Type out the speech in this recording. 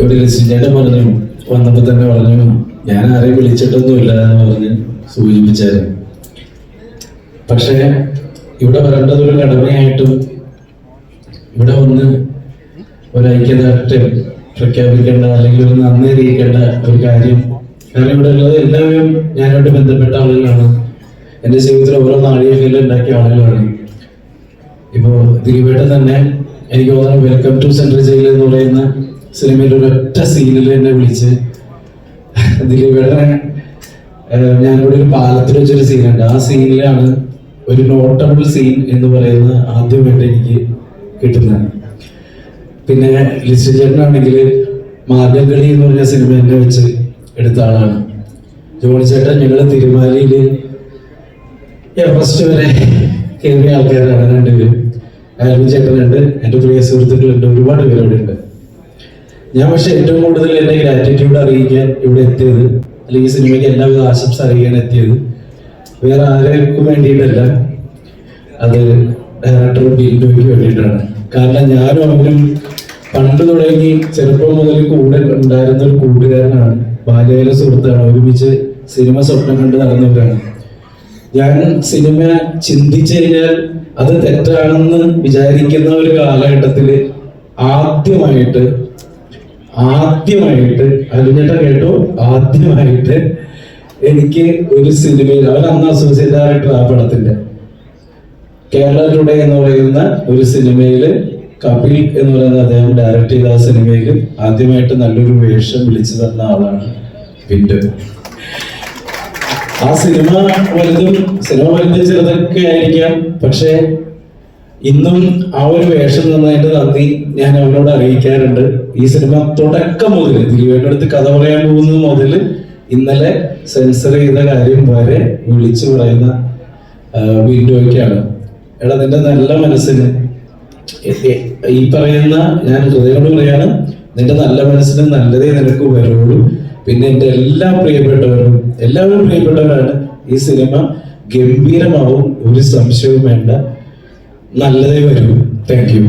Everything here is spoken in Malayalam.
ഇവിടെ ലിസിഞ്ചേട്ടൻ പറഞ്ഞു, വന്നപ്പോൾ തന്നെ പറഞ്ഞു ഞാൻ ആരെയും വിളിച്ചിട്ടൊന്നുമില്ല എന്ന് പറഞ്ഞ് സൂചിപ്പിച്ചായിരുന്നു. പക്ഷേ ഇവിടെ വരേണ്ടത് ഒരു കടമയായിട്ടും ഇവിടെ വന്ന് ഒരു ഐക്യദാർഢ്യം പ്രഖ്യാപിക്കേണ്ട അല്ലെങ്കിൽ ഒരു നന്ദി അറിയിക്കേണ്ട ഒരു കാര്യം. കാരണം ഇവിടെ ഉള്ളത് എല്ലാവരും ഞാനോട് ബന്ധപ്പെട്ട ആളുകളാണ്, എൻ്റെ ജീവിതത്തിൽ ഓരോ നാഴികയിലും ഉണ്ടാക്കിയ ആളുകളാണ്. ഇപ്പോൾ ദിലീപേട്ടൻ തന്നെ എനിക്ക് തോന്നുന്നു വെൽക്കം ടു സെൻട്രൽ ജയിൽ എന്ന് പറയുന്ന സിനിമയിൽ ഒരൊറ്റ സീനിൽ എന്നെ വിളിച്ച് ദിലീപേട്ടനെ ഞാനിവിടെ ഒരു പാലത്തിൽ വെച്ചൊരു സീനുണ്ട്. ആ സീനിലാണ് ഒരു നോട്ടബിൾ സീൻ എന്ന് പറയുന്നത് ആദ്യമായിട്ട് എനിക്ക് കിട്ടുന്നത്. പിന്നെ ലിസ്റ്റ് ചേട്ടനാണെങ്കിൽ മാർഗംകളി എന്ന് പറഞ്ഞ സിനിമ എന്നെ വെച്ച് എടുത്ത ആളാണ്. ജോണി ചേട്ടൻ ഞങ്ങൾ തിരുമാലിയിൽ എവറസ്റ്റ് വരെ കയറിയ ആൾക്കാരാണ് രണ്ടുപേരും. ആൽവിൻ ചേട്ടനുണ്ട്, എൻ്റെ പ്രിയ സുഹൃത്തുക്കളുണ്ട്, ഒരുപാട് പേര് അവിടെ ഉണ്ട്. ഞാൻ പക്ഷെ ഏറ്റവും കൂടുതൽ എൻ്റെ ഗ്രാറ്റിറ്റ്യൂഡ് അറിയിക്കാൻ ഇവിടെ എത്തിയത്, അല്ലെങ്കിൽ സിനിമയ്ക്ക് എല്ലാവിധ ആശംസ അറിയിക്കാൻ എത്തിയത് വേറെ ആർക്കും വേണ്ടിയിട്ടല്ല, അത് ഡയറക്ടർ ബിന്ദുവിക്ക് വേണ്ടിയിട്ടാണ്. കാരണം ഞാനും അവനും പണ്ട് തുടങ്ങി ചെറുപ്പം മുതൽ കൂടെ ഉണ്ടായിരുന്ന ഒരു കൂട്ടുകാരനാണ്, ബാല്യകാല സുഹൃത്താണ്, ഒരുമിച്ച് സിനിമ സ്വപ്നം കണ്ട് നടന്നവരാണ്. ഞാൻ സിനിമ ചിന്തിച്ചു കഴിഞ്ഞാൽ അത് തെറ്റാണെന്ന് വിചാരിക്കുന്ന ഒരു കാലഘട്ടത്തിൽ ആദ്യമായിട്ട് അരുഞ്ഞേട്ട കേട്ടോ, ആദ്യമായിട്ട് എനിക്ക് ഒരു സിനിമയിൽ, അവൻ അന്ന് അസോസിയേറ്റ് ഡയറക്ടർ ആ പടത്തിന്റെ, കേരള ടുഡേ എന്ന് പറയുന്ന ഒരു സിനിമയിൽ കപിൽ എന്ന് പറയുന്ന അദ്ദേഹം ഡയറക്ട് ചെയ്ത ആ സിനിമയിൽ ആദ്യമായിട്ട് നല്ലൊരു വേഷം വിളിച്ചു തന്ന ആളാണ് ബിന്ദു. ആ സിനിമ വലുതും ചെറുതൊക്കെ ആയിരിക്കാം, പക്ഷെ ഇന്നും ആ ഒരു വേഷം തന്നതിന്റെ നന്ദി ഞാൻ അവനോട് അറിയിക്കാറുണ്ട്. ഈ സിനിമ തുടക്കം മുതൽ ദിലീപേട്ടൻ്റെ അടുത്ത് കഥ പറയാൻ പോകുന്നത് മുതൽ ഇന്നലെ സെൻസർ ചെയ്ത കാര്യം വരെ വിളിച്ചു പറയുന്ന ബിന്ദുവയ്ക്കാണ്. എടാ, നിന്റെ നല്ല മനസ്സിന്, ഈ പറയുന്ന, ഞാൻ ഹൃദയോട് പറയാണ്, നിന്റെ നല്ല മനസ്സിന് നല്ലതേ നിനക്ക് വരുള്ളൂ. പിന്നെ എൻ്റെ എല്ലാവരും പ്രിയപ്പെട്ടവരാണ്. ഈ സിനിമ ഗംഭീരമാവും, ഒരു സംശയവും വേണ്ട, നല്ലതേ വരൂ. Thank you.